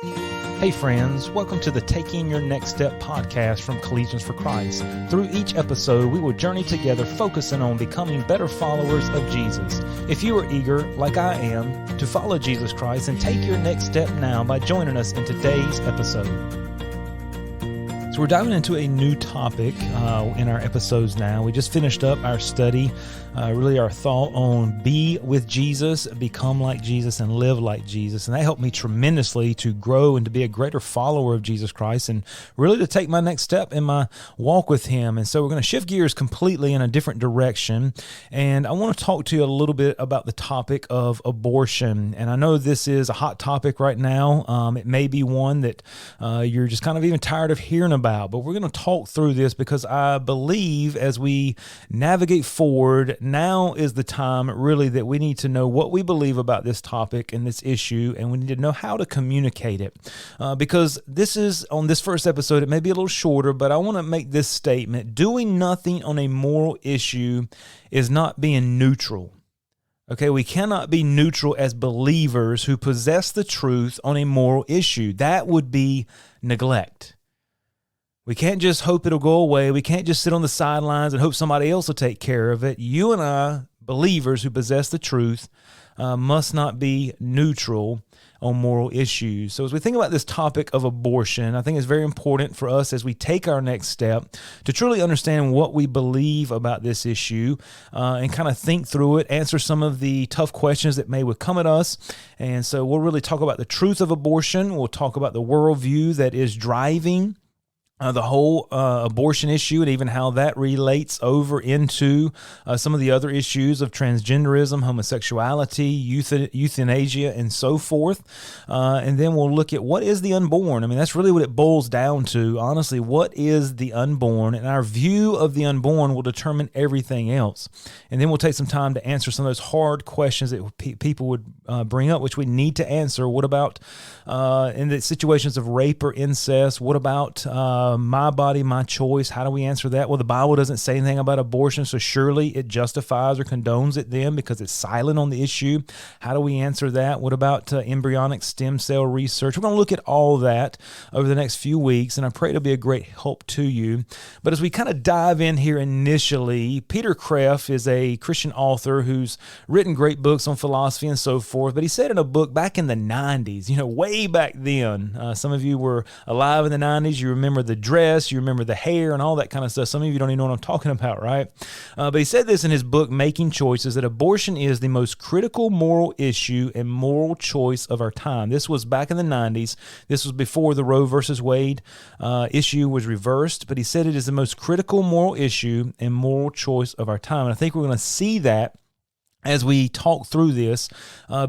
Hey friends, welcome to the Taking Your Next Step podcast from Collegians for Christ. Through each episode, we will journey together focusing on becoming better followers of Jesus. If you are eager, like I am, to follow Jesus Christ and take your next step now by joining us in today's episode. So we're diving into a new topic in our episodes now. We just finished up our study, really our thought on be with Jesus, become like Jesus, and live like Jesus. And that helped me tremendously to grow and to be a greater follower of Jesus Christ and really to take my next step in my walk with Him. And so we're going to shift gears completely in a different direction. And I want to talk to you a little bit about the topic of abortion. And I know this is a hot topic right now. It may be one that you're just kind of even tired of hearing about. But we're going to talk through this because I believe as we navigate forward, now is the time really that we need to know what we believe about this topic and this issue, and we need to know how to communicate it. Because this is, on this first episode, it may be a little shorter, but I want to make this statement. Doing nothing on a moral issue is not being neutral. Okay, we cannot be neutral as believers who possess the truth on a moral issue. That would be neglect. We can't just hope it'll go away. We can't just sit on the sidelines and hope somebody else will take care of it. You and I, believers who possess the truth, must not be neutral on moral issues. So as we think about this topic of abortion, I think it's very important for us as we take our next step to truly understand what we believe about this issue and kind of think through it, answer some of the tough questions that may come at us. And so we'll really talk about the truth of abortion. We'll talk about the worldview that is driving the whole abortion issue and even how that relates over into some of the other issues of transgenderism, homosexuality, euthanasia, and so forth. And then we'll look at what is the unborn. I mean, that's really what it boils down to. Honestly, what is the unborn? And our view of the unborn will determine everything else. And then we'll take some time to answer some of those hard questions that people would bring up, which we need to answer. What about in the situations of rape or incest? What about my body, my choice? How do we answer that? Well, the Bible doesn't say anything about abortion, so surely it justifies or condones it then because it's silent on the issue. How do we answer that? What about embryonic stem cell research? We're going to look at all that over the next few weeks, and I pray it'll be a great help to you. But as we kind of dive in here initially, Peter Kreeft is a Christian author who's written great books on philosophy and so forth, but he said in a book back in the 90s, way back then, some of you were alive in the 90s, you remember the dress, you remember the hair and all that kind of stuff. Some of you don't even know what I'm talking about, right? But he said this in his book, Making Choices, that abortion is the most critical moral issue and moral choice of our time. This was back in the 90s. This was before the Roe versus Wade issue was reversed, but he said it is the most critical moral issue and moral choice of our time. And I think we're going to see that as we talk through this,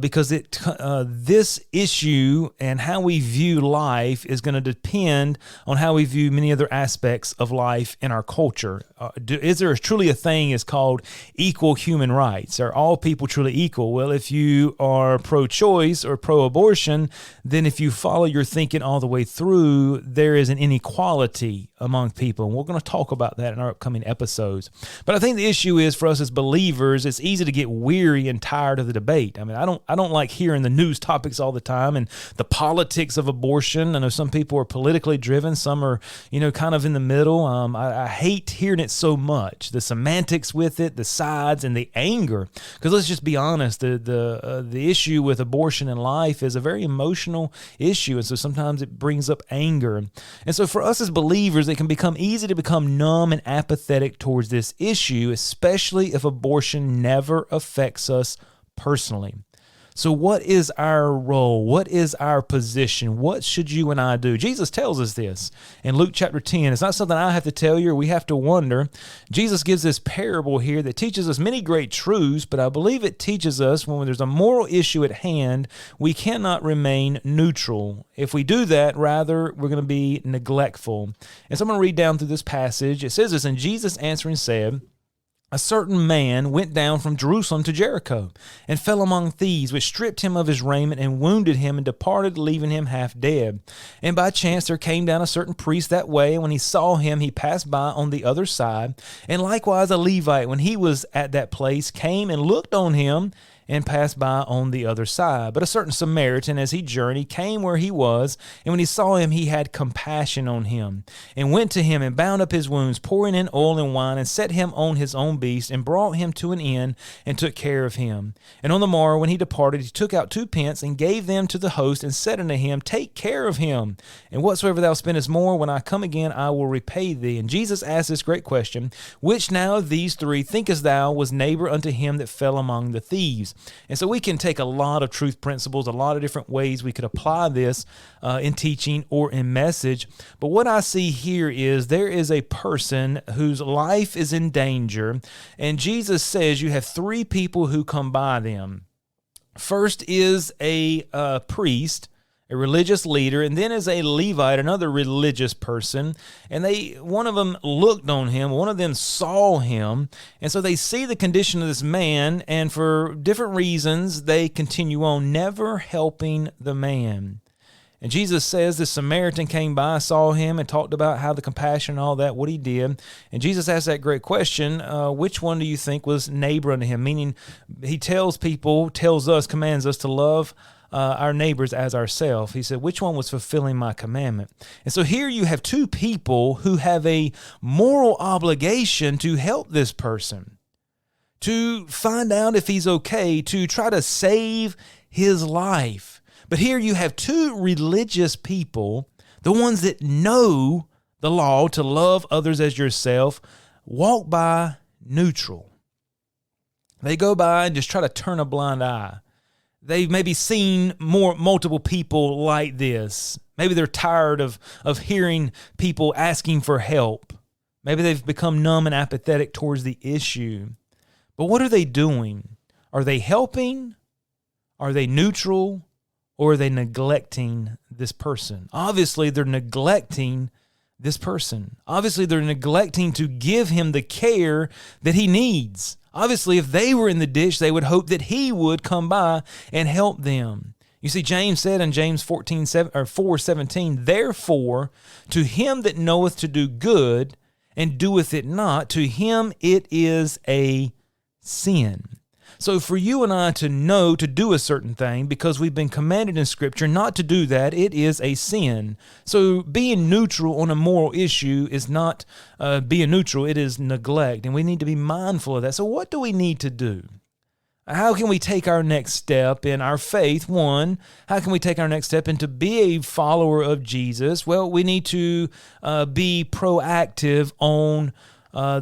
because this issue and how we view life is going to depend on how we view many other aspects of life in our culture. Is there truly a thing is called equal human rights? Are all people truly equal? Well, if you are pro-choice or pro-abortion, then if you follow your thinking all the way through, there is an inequality among people. And we're going to talk about that in our upcoming episodes. But I think the issue is for us as believers, it's easy to get weary and tired of the debate. I mean, I don't like hearing the news topics all the time and the politics of abortion. I know some people are politically driven, some are, kind of in the middle. I hate hearing it so much. The semantics with it, the sides, and the anger. Because let's just be honest, the issue with abortion in life is a very emotional issue, and so sometimes it brings up anger. And so for us as believers, it can become easy to become numb and apathetic towards this issue, especially if abortion never affects us personally. So what is our role? What is our position? What should you and I do? Jesus tells us this in Luke chapter 10. It's not something I have to tell you or we have to wonder. Jesus gives this parable here that teaches us many great truths, but I believe it teaches us when there's a moral issue at hand, we cannot remain neutral. If we do that, rather, we're going to be neglectful. And so I'm going to read down through this passage. It says this, and Jesus answering said, a certain man went down from Jerusalem to Jericho and fell among thieves, which stripped him of his raiment and wounded him and departed, leaving him half dead. And by chance there came down a certain priest that way, and when he saw him, he passed by on the other side. And likewise a Levite, when he was at that place, came and looked on him. and passed by on the other side. But a certain Samaritan, as he journeyed, came where he was, and when he saw him, he had compassion on him, and went to him and bound up his wounds, pouring in oil and wine, and set him on his own beast, and brought him to an inn, and took care of him. And on the morrow, when he departed, he took out 2 pence, and gave them to the host, and said unto him, Take care of him, and whatsoever thou spendest more, when I come again, I will repay thee. And Jesus asked this great question, Which now of these 3 thinkest thou was neighbor unto him that fell among the thieves? And so we can take a lot of truth principles, a lot of different ways we could apply this in teaching or in message. But what I see here is there is a person whose life is in danger, and Jesus says you have 3 people who come by them. First is a priest, a religious leader, and then is a Levite, another religious person, and one of them looked on him, one of them saw him, and so they see the condition of this man, and for different reasons, they continue on, never helping the man. And Jesus says the Samaritan came by, saw him, and talked about how the compassion and all that, what he did. And Jesus asked that great question, which one do you think was neighbor unto him? Meaning he tells us, commands us to love our neighbors as ourselves. He said, which one was fulfilling my commandment? And so here you have 2 people who have a moral obligation to help this person, to find out if he's okay, to try to save his life. But here you have 2 religious people, the ones that know the law to love others as yourself, walk by neutral. They go by and just try to turn a blind eye. They've maybe seen multiple people like this. Maybe they're tired of hearing people asking for help. Maybe they've become numb and apathetic towards the issue. But what are they doing? Are they helping? Are they neutral? Or are they neglecting this person? Obviously, they're neglecting this person. Obviously, they're neglecting to give him the care that he needs. Obviously, if they were in the ditch, they would hope that he would come by and help them. You see, James said in James 4:17, Therefore, to him that knoweth to do good and doeth it not, to him it is a sin. So for you and I to know to do a certain thing because we've been commanded in Scripture not to do that, it is a sin. So being neutral on a moral issue is not being neutral, it is neglect, and we need to be mindful of that. So what do we need to do? How can we take our next step in our faith? One, how can we take our next step into be a follower of Jesus? Well, we need to be proactive on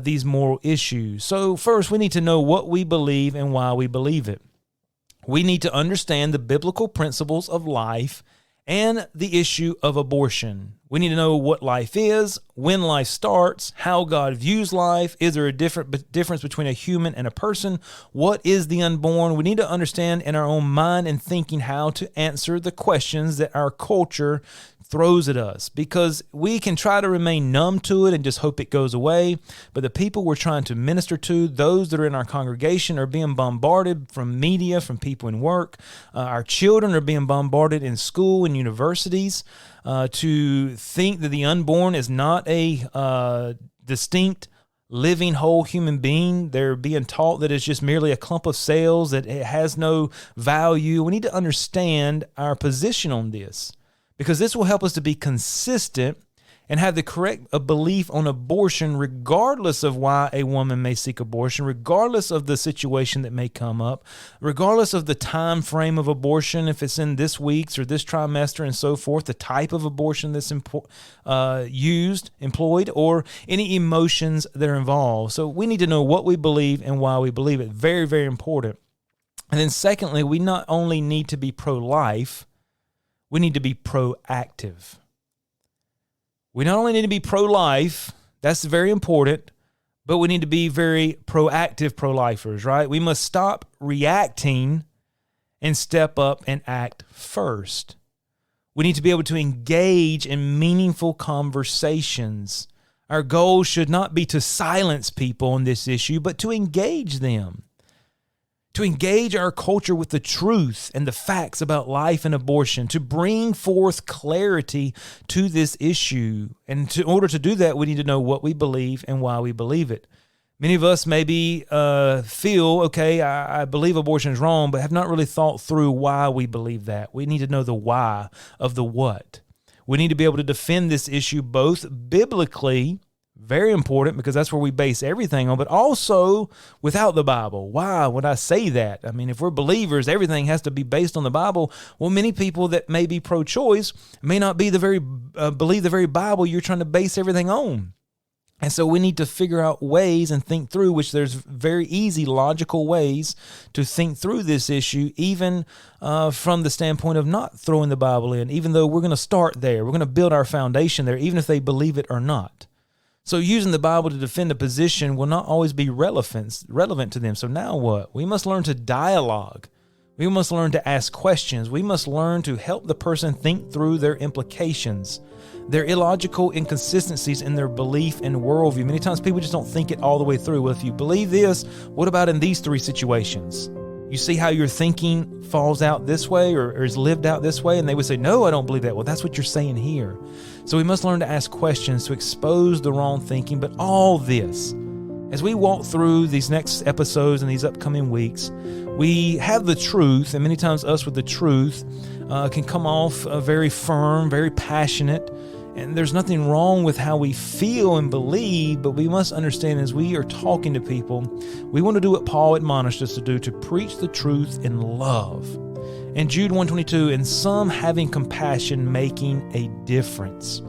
these moral issues. So first, we need to know what we believe and why we believe it. We need to understand the biblical principles of life and the issue of abortion. We need to know what life is, when life starts, how God views life. Is there a difference between a human and a person? What is the unborn? We need to understand in our own mind and thinking how to answer the questions that our culture throws at us, because we can try to remain numb to it and just hope it goes away. But the people we're trying to minister to, those that are in our congregation, are being bombarded from media, from people in work. Our children are being bombarded in school and universities to think that the unborn is not a distinct, living, whole human being. They're being taught that it's just merely a clump of cells, that it has no value. We need to understand our position on this, because this will help us to be consistent and have the correct belief on abortion, regardless of why a woman may seek abortion, regardless of the situation that may come up, regardless of the time frame of abortion, if it's in this week's or this trimester and so forth, the type of abortion that's employed, or any emotions that are involved. So we need to know what we believe and why we believe it. Very, very important. And then secondly, we not only need to be pro-life, we need to be proactive. We not only need to be pro-life, that's very important, but we need to be very proactive pro-lifers, right? We must stop reacting and step up and act first. We need to be able to engage in meaningful conversations. Our goal should not be to silence people on this issue, but to engage them. To engage our culture with the truth and the facts about life and abortion, to bring forth clarity to this issue. And in order to do that, we need to know what we believe and why we believe it. Many of us maybe feel, okay, I believe abortion is wrong, but have not really thought through why we believe that. We need to know the why of the what. We need to be able to defend this issue both biblically, very important because that's where we base everything on, but also without the Bible. Why would I say that? I mean, if we're believers, everything has to be based on the Bible. Well, many people that may be pro-choice may not be believe the very Bible you're trying to base everything on. And so we need to figure out ways and think through, which there's very easy, logical ways to think through this issue, even from the standpoint of not throwing the Bible in, even though we're going to start there. We're going to build our foundation there, even if they believe it or not. So using the Bible to defend a position will not always be relevant to them. So now what? We must learn to dialogue. We must learn to ask questions. We must learn to help the person think through their implications, their illogical inconsistencies in their belief and worldview. Many times people just don't think it all the way through. Well, if you believe this, what about in these three situations? You see how your thinking falls out this way or is lived out this way? And they would say, no, I don't believe that. Well, that's what you're saying here. So we must learn to ask questions to expose the wrong thinking. But all this, as we walk through these next episodes and these upcoming weeks, we have the truth, and many times us with the truth can come off very firm, very passionate, and there's nothing wrong with how we feel and believe, but we must understand as we are talking to people, we want to do what Paul admonished us to do, to preach the truth in love. In Jude 1:22, and some having compassion, making a difference.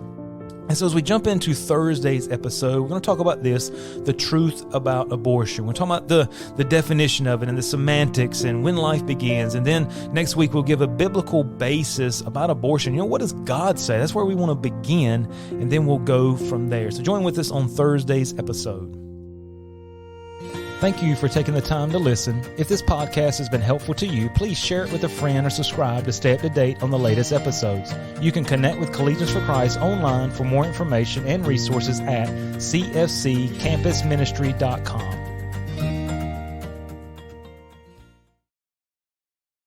And so as we jump into Thursday's episode, we're going to talk about this, the truth about abortion. We're talking about the definition of it and the semantics and when life begins. And then next week, we'll give a biblical basis about abortion. You know, what does God say? That's where we want to begin, and then we'll go from there. So join with us on Thursday's episode. Thank you for taking the time to listen. If this podcast has been helpful to you, please share it with a friend or subscribe to stay up to date on the latest episodes. You can connect with Collegians for Christ online for more information and resources at cfccampusministry.com.